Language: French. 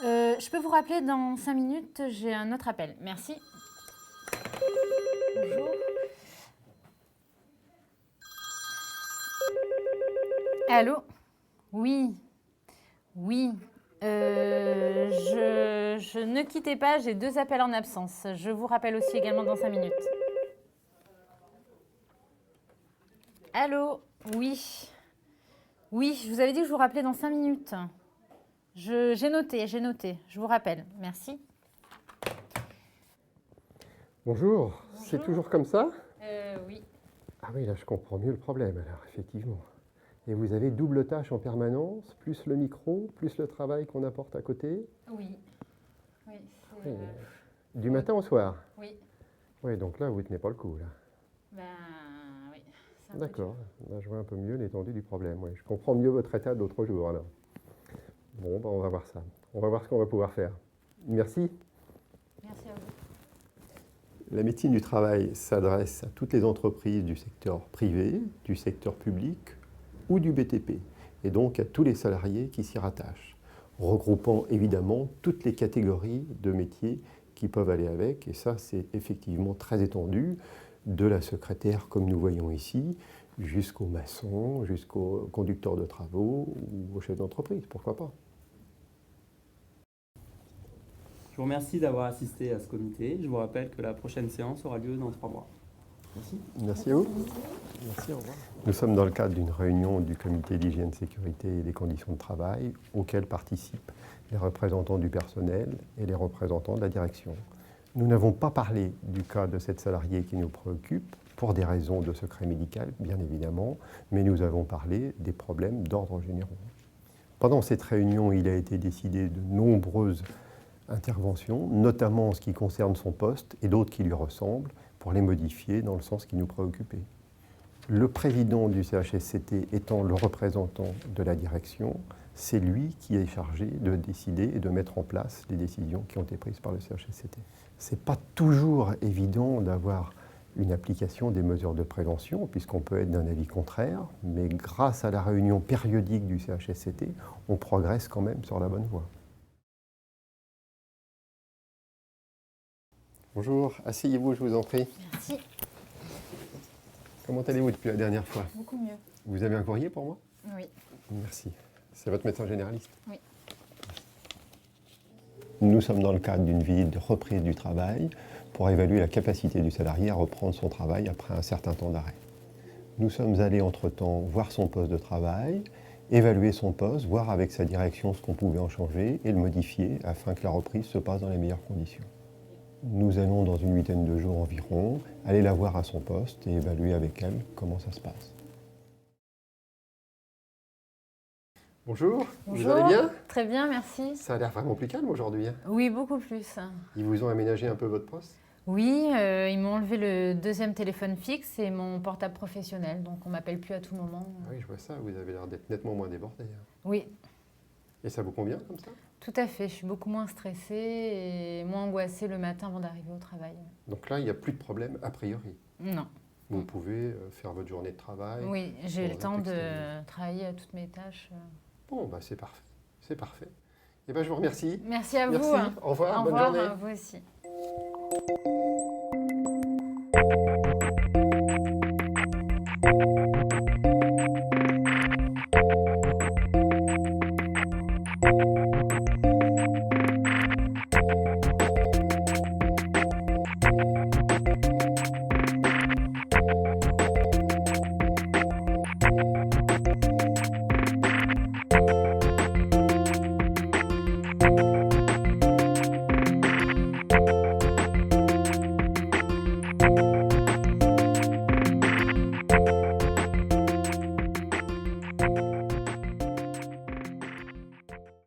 Je peux vous rappeler dans 5 minutes, j'ai un autre appel. Merci. Bonjour. Allô? Oui. Oui. Je ne quittez pas, j'ai 2 appels en absence. Je vous rappelle aussi également dans 5 minutes. Allô? Oui. Oui, je vous avais dit que je vous rappelais dans 5 minutes. J'ai noté. Je vous rappelle. Merci. Bonjour, c'est toujours comme ça? Oui. Ah oui, là je comprends mieux le problème alors, effectivement. Et vous avez double tâche en permanence, plus le micro, plus le travail qu'on apporte à côté? Oui. Oui. Oui. Du matin au soir? Oui. Oui, donc là vous tenez pas le coup là. Ben oui. D'accord, là je vois un peu mieux l'étendue du problème. Oui. Je comprends mieux votre état d'autre jour alors. Bon, ben, on va voir ça. On va voir ce qu'on va pouvoir faire. Merci. Merci à vous. La médecine du travail s'adresse à toutes les entreprises du secteur privé, du secteur public ou du BTP, et donc à tous les salariés qui s'y rattachent, regroupant évidemment toutes les catégories de métiers qui peuvent aller avec, et ça c'est effectivement très étendu, de la secrétaire comme nous voyons ici, jusqu'au maçon, jusqu'au conducteur de travaux ou au chef d'entreprise, pourquoi pas. Je vous remercie d'avoir assisté à ce comité. Je vous rappelle que la prochaine séance aura lieu dans 3 mois. Merci. Merci à vous. Merci, au revoir. Nous sommes dans le cadre d'une réunion du comité d'hygiène, sécurité et des conditions de travail auquel participent les représentants du personnel et les représentants de la direction. Nous n'avons pas parlé du cas de cette salariée qui nous préoccupe pour des raisons de secret médical, bien évidemment, mais nous avons parlé des problèmes d'ordre généraux. Pendant cette réunion, il a été décidé de nombreuses interventions, notamment en ce qui concerne son poste et d'autres qui lui ressemblent, pour les modifier dans le sens qui nous préoccupait. Le président du CHSCT étant le représentant de la direction, c'est lui qui est chargé de décider et de mettre en place les décisions qui ont été prises par le CHSCT. Ce n'est pas toujours évident d'avoir une application des mesures de prévention, puisqu'on peut être d'un avis contraire, mais grâce à la réunion périodique du CHSCT, on progresse quand même sur la bonne voie. Bonjour, asseyez-vous, je vous en prie. Merci. Comment allez-vous depuis la dernière fois? Beaucoup mieux. Vous avez un courrier pour moi? Oui. Merci. C'est votre médecin généraliste? Oui. Nous sommes dans le cadre d'une visite de reprise du travail pour évaluer la capacité du salarié à reprendre son travail après un certain temps d'arrêt. Nous sommes allés entre-temps voir son poste de travail, évaluer son poste, voir avec sa direction ce qu'on pouvait en changer et le modifier afin que la reprise se passe dans les meilleures conditions. Nous allons, dans une 8aine de jours environ, aller la voir à son poste et évaluer avec elle comment ça se passe. Bonjour, Bonjour. Vous allez bien? Très bien, merci. Ça a l'air vraiment plus calme aujourd'hui. Hein. Oui, beaucoup plus. Ils vous ont aménagé un peu votre poste? Oui, ils m'ont enlevé le 2e téléphone fixe et mon portable professionnel, donc on m'appelle plus à tout moment. Ah oui, je vois ça, vous avez l'air d'être nettement moins débordé. Hein. Oui. Et ça vous convient comme ça? Tout à fait, je suis beaucoup moins stressée et moins angoissée le matin avant d'arriver au travail. Donc là, il n'y a plus de problème a priori? Non. Vous pouvez faire votre journée de travail? Oui, j'ai le temps de travailler à toutes mes tâches. Bon, bah c'est parfait, c'est parfait. Et ben je vous remercie. Merci à vous. Merci, au revoir, au bonne revoir, journée. À vous aussi.